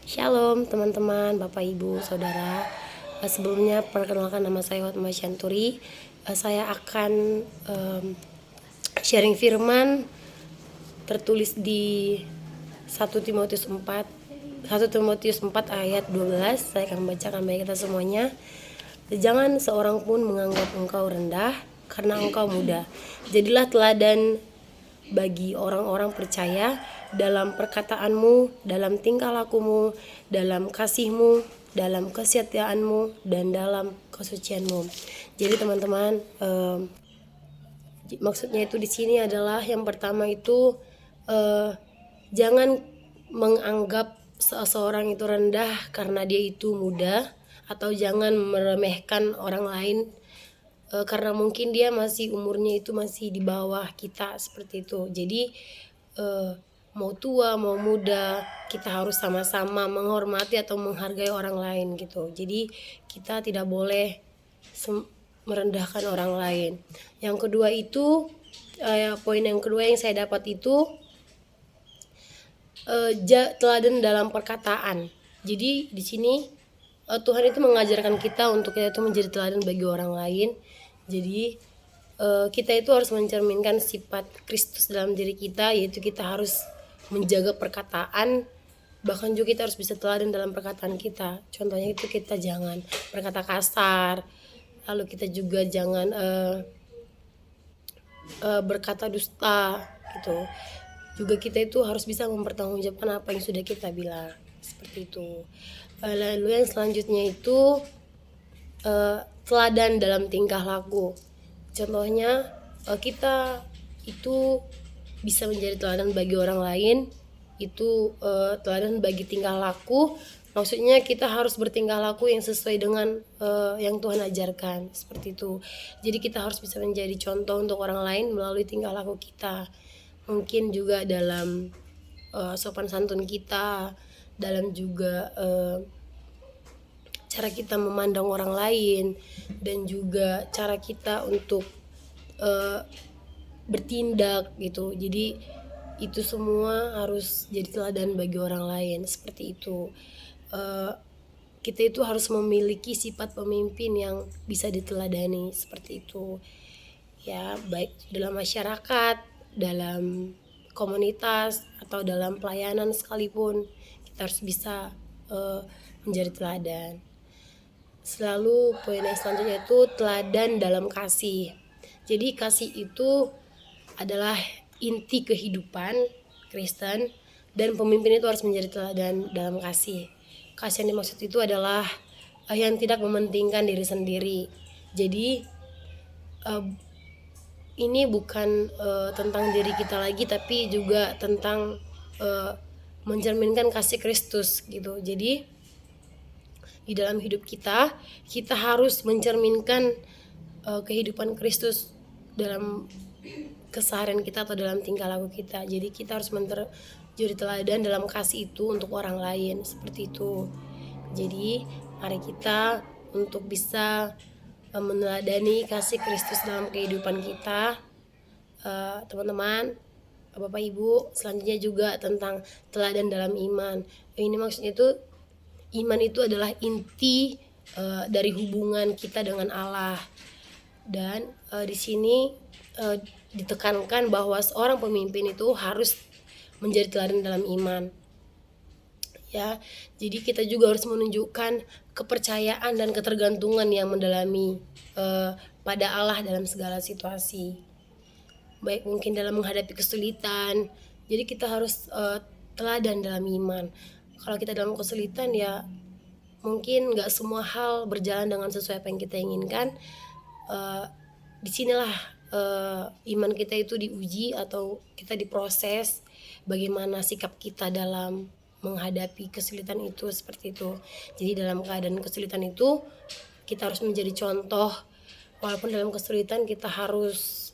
Shalom teman-teman, Bapak Ibu, Saudara. Sebelumnya perkenalkan nama saya Hotma Syanturi. Saya akan sharing firman tertulis di 1 Timotius 4 ayat 12. Saya akan membacakan bagi kita semuanya. Jangan seorang pun menganggap engkau rendah karena engkau muda. Jadilah teladan bagi orang-orang percaya dalam perkataanmu, dalam tingkah lakumu, dalam kasihmu, dalam kesetiaanmu, dan dalam kesucianmu. Jadi teman-teman, maksudnya itu di sini adalah yang pertama itu jangan menganggap seseorang itu rendah karena dia itu muda, atau jangan meremehkan orang lain karena mungkin dia masih umurnya itu masih di bawah kita, seperti itu. Jadi mau tua mau muda, kita harus sama-sama menghormati atau menghargai orang lain gitu. Jadi kita tidak boleh merendahkan orang lain. Yang kedua itu poin yang kedua yang saya dapat itu teladan dalam perkataan. Jadi di sini Tuhan itu mengajarkan kita untuk kita itu menjadi teladan bagi orang lain. Jadi kita itu harus mencerminkan sifat Kristus dalam diri kita, yaitu kita harus menjaga perkataan, bahkan juga kita harus bisa teladan dalam perkataan kita. Contohnya itu kita jangan berkata kasar, lalu kita juga jangan berkata dusta gitu. Juga kita itu harus bisa mempertanggungjawabkan apa yang sudah kita bilang, seperti itu. Lalu yang selanjutnya itu teladan dalam tingkah laku. Contohnya kita itu bisa menjadi teladan bagi orang lain, itu teladan bagi tingkah laku. Maksudnya kita harus bertingkah laku yang sesuai dengan yang Tuhan ajarkan, seperti itu. Jadi kita harus bisa menjadi contoh untuk orang lain melalui tingkah laku kita. Mungkin juga dalam sopan santun kita, dalam juga cara kita memandang orang lain, dan juga cara kita untuk bertindak gitu. Jadi itu semua harus jadi teladan bagi orang lain, seperti itu. Kita itu harus memiliki sifat pemimpin yang bisa diteladani, seperti itu ya, baik dalam masyarakat, dalam komunitas, atau dalam pelayanan sekalipun, kita harus bisa menjadi teladan. Selalu poin yang selanjutnya itu teladan dalam kasih. Jadi kasih itu adalah inti kehidupan Kristen, dan pemimpin itu harus menjadi teladan dalam kasih. Kasih yang dimaksud itu adalah yang tidak mementingkan diri sendiri. Jadi ini bukan tentang diri kita lagi, tapi juga tentang mencerminkan kasih Kristus gitu. Jadi di dalam hidup kita harus mencerminkan kehidupan Kristus dalam keseharian kita atau dalam tingkah laku kita. Jadi kita harus menjadi teladan dalam kasih itu untuk orang lain, seperti itu. Jadi mari kita untuk bisa meneladani kasih Kristus dalam kehidupan kita, teman-teman, Bapak Ibu. Selanjutnya juga tentang teladan dalam iman. Ini maksudnya itu iman itu adalah inti dari hubungan kita dengan Allah. Dan di sini ditekankan bahwa seorang pemimpin itu harus menjadi teladan dalam iman. Ya, jadi kita juga harus menunjukkan kepercayaan dan ketergantungan yang mendalami pada Allah dalam segala situasi. Baik mungkin dalam menghadapi kesulitan. Jadi kita harus teladan dalam iman. Kalau kita dalam kesulitan, ya mungkin gak semua hal berjalan dengan sesuai apa yang kita inginkan. Disinilah iman kita itu diuji atau kita diproses, bagaimana sikap kita dalam menghadapi kesulitan itu, seperti itu. Jadi dalam keadaan kesulitan itu kita harus menjadi contoh. Walaupun dalam kesulitan kita harus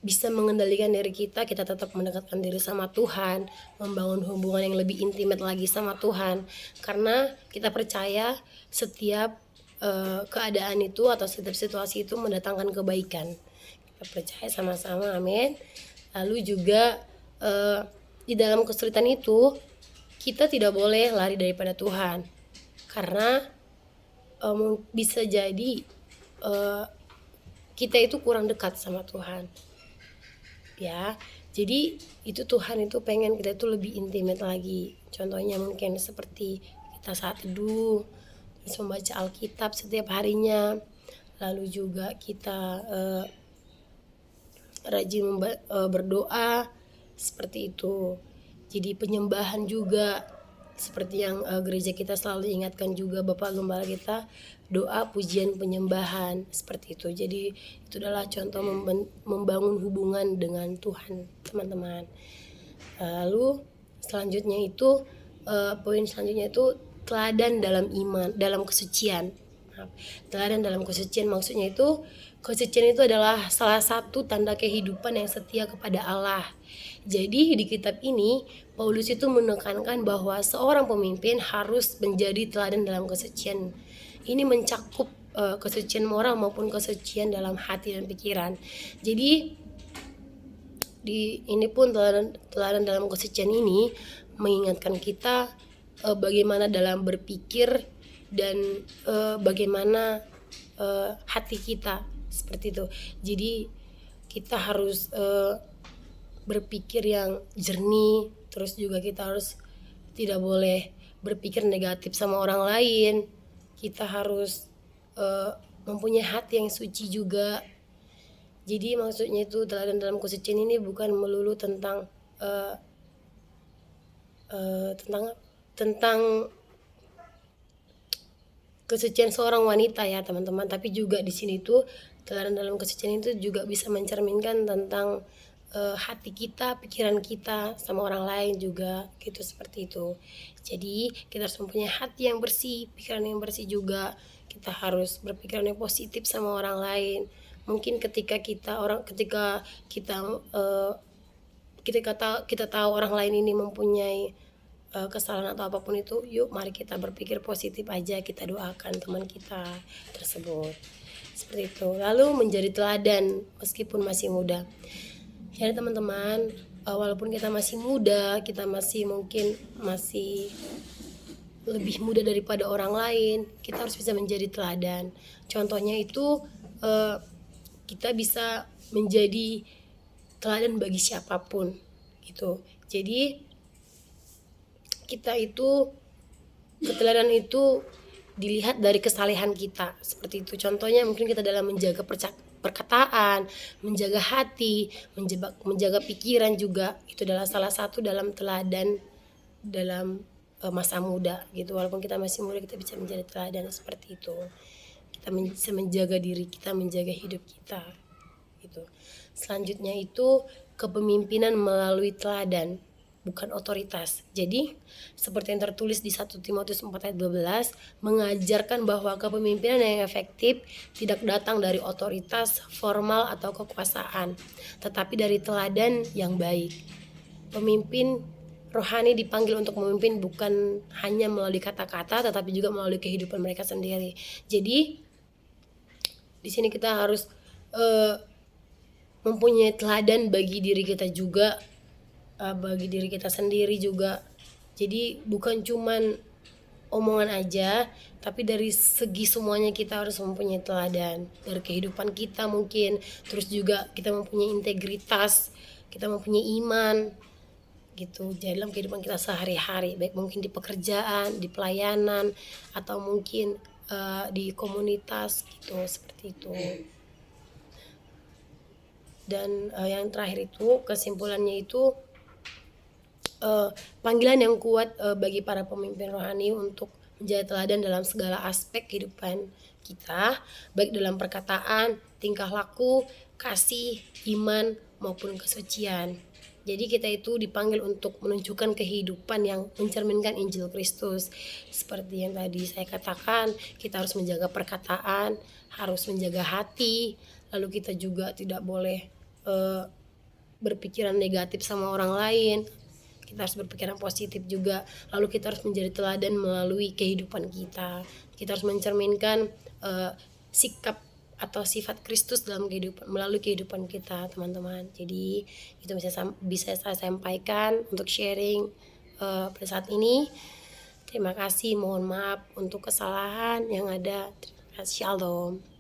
bisa mengendalikan diri kita tetap mendekatkan diri sama Tuhan, membangun hubungan yang lebih intimate lagi sama Tuhan. Karena kita percaya setiap keadaan itu atau setiap situasi itu mendatangkan kebaikan. Kita percaya sama-sama, amin. Lalu juga di dalam kesulitan itu kita tidak boleh lari daripada Tuhan, karena bisa jadi kita itu kurang dekat sama Tuhan ya. Jadi itu Tuhan itu pengen kita itu lebih intimate lagi. Contohnya mungkin seperti kita saat teduh, terus membaca Alkitab setiap harinya, lalu juga kita rajin berdoa seperti itu. Jadi penyembahan juga seperti yang gereja kita selalu ingatkan juga Bapak Gembala kita, doa pujian penyembahan seperti itu. Jadi itu adalah contoh membangun hubungan dengan Tuhan, teman-teman. Lalu selanjutnya itu poin selanjutnya itu teladan dalam iman, dalam kesucian. Teladan dalam kesucian maksudnya itu kesucian itu adalah salah satu tanda kehidupan yang setia kepada Allah. Jadi di kitab ini Paulus itu menekankan bahwa seorang pemimpin harus menjadi teladan dalam kesucian. Ini mencakup kesucian moral maupun kesucian dalam hati dan pikiran. Jadi ini pun teladan dalam kesucian ini mengingatkan kita bagaimana dalam berpikir dan bagaimana hati kita seperti itu. Jadi kita harus berpikir yang jernih, terus juga kita harus tidak boleh berpikir negatif sama orang lain. Kita harus mempunyai hati yang suci juga. Jadi maksudnya itu teladan dalam kesucian ini bukan melulu tentang kesucian seorang wanita ya teman-teman, tapi juga di sini tuh teladan dalam kesucian itu juga bisa mencerminkan tentang hati kita, pikiran kita sama orang lain juga gitu, seperti itu. Jadi kita harus mempunyai hati yang bersih, pikiran yang bersih juga. Kita harus berpikiran yang positif sama orang lain. Mungkin ketika kita tahu orang lain ini mempunyai kesalahan atau apapun itu, yuk mari kita berpikir positif aja, kita doakan teman kita tersebut seperti itu. Lalu menjadi teladan meskipun masih muda. Ya teman-teman, walaupun kita masih muda, kita masih lebih muda daripada orang lain, kita harus bisa menjadi teladan. Contohnya itu kita bisa menjadi teladan bagi siapapun gitu. Jadi keteladanan itu dilihat dari kesalehan kita seperti itu. Contohnya mungkin kita dalam menjaga perkataan, menjaga hati, menjaga pikiran juga, itu adalah salah satu dalam teladan dalam masa muda gitu. Walaupun kita masih muda, kita bisa menjadi teladan seperti itu. Kita bisa menjaga diri kita, menjaga hidup kita gitu. Selanjutnya itu kepemimpinan melalui teladan, bukan otoritas. Jadi seperti yang tertulis di 1 Timotius 4 ayat 12 mengajarkan bahwa kepemimpinan yang efektif tidak datang dari otoritas formal atau kekuasaan, tetapi dari teladan yang baik. Pemimpin rohani dipanggil untuk memimpin bukan hanya melalui kata-kata, tetapi juga melalui kehidupan mereka sendiri. Jadi di sini kita harus mempunyai teladan bagi diri kita juga, bagi diri kita sendiri juga. Jadi bukan cuman omongan aja, tapi dari segi semuanya kita harus mempunyai teladan dari kehidupan kita mungkin, terus juga kita mempunyai integritas, kita mempunyai iman gitu dalam kehidupan kita sehari-hari, baik mungkin di pekerjaan, di pelayanan, atau mungkin di komunitas gitu, seperti itu. Dan yang terakhir itu kesimpulannya itu panggilan yang kuat bagi para pemimpin rohani untuk menjadi teladan dalam segala aspek kehidupan kita, baik dalam perkataan, tingkah laku, kasih, iman maupun kesucian. Jadi kita itu dipanggil untuk menunjukkan kehidupan yang mencerminkan Injil Kristus. Seperti yang tadi saya katakan, kita harus menjaga perkataan, harus menjaga hati, lalu kita juga tidak boleh berpikiran negatif sama orang lain. Kita harus berpikiran positif juga. Lalu kita harus menjadi teladan melalui kehidupan kita. Kita harus mencerminkan sikap atau sifat Kristus dalam kehidupan, melalui kehidupan kita, teman-teman. Jadi itu bisa saya sampaikan untuk sharing pada saat ini. Terima kasih, mohon maaf untuk kesalahan yang ada. Shalom.